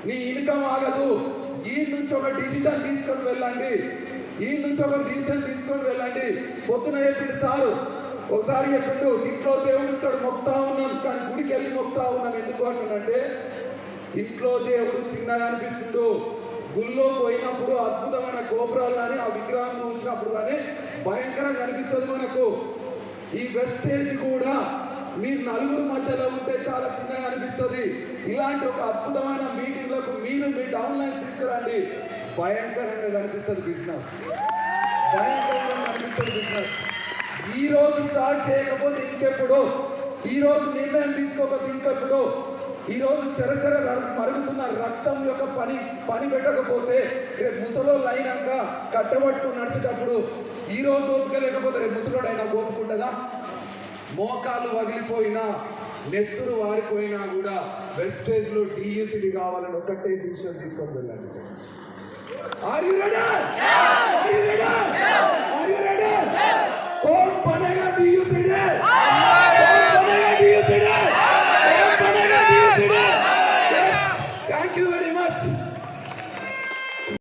నీ ఇన్కమ్ ఆగదు. ఈ నుంచి ఒక డిసిషన్ తీసుకొని వెళ్ళండి, ఈ నుంచి ఒక డిసిషన్ తీసుకొని వెళ్ళండి. పొద్దున చెప్పిండు సారు, ఒకసారి చెప్పిండు ఇంట్లో దేవుడు ఉంటాడు మొక్తా ఉన్నాం, కానీ గుడికి వెళ్ళి మొక్తా ఉన్నాం. ఎందుకు అంటానంటే ఇంట్లో దేవుడు చిన్నగా అనిపిస్తుండు, గుళ్ళో పోయినప్పుడు అద్భుతమైన గోపురాలు కానీ ఆ విగ్రహం చూసినప్పుడు కానీ భయంకరంగా అనిపిస్తుంది మనకు. ఈ వెస్టేజ్ కూడా మీరు నలుగురు మధ్యలో ఉంటే చాలా చిన్నగా అనిపిస్తుంది. ఇలాంటి ఒక అద్భుతమైన మీటింగ్లకు మీరు మీ డౌన్లైన్స్ తీసుకురండి, భయంకరంగా కనిపిస్తుంది బిజినెస్, భయంకరంగా కనిపిస్తుంది బిజినెస్. ఈ రోజు స్టార్ట్ చేయకపోతే ఇంకెప్పుడు, ఈ రోజు నిర్ణయం తీసుకోకపోతే ఇంకెప్పుడు, ఈ రోజు చరచర మరుగుతున్న రక్తం యొక్క పని పెట్టకపోతే రేపు ముసలోళ్ళు అయినాక కట్టబట్టుకుని నడిచేటప్పుడు ఈ రోజు ఓపిక లేకపోతే రేపు ముసలోడు అయినా ఓపుకుంటుందా? మోకాలు వదిలిపోయినా నెత్తురు వారిపోయినా కూడా వెస్టేజ్లో డియూసిటీ కావాలని ఒకటే డిసిషన్ తీసుకొని వెళ్ళండి. Are you ready? Are you ready? Are you ready? कौन बनेगा DUCD?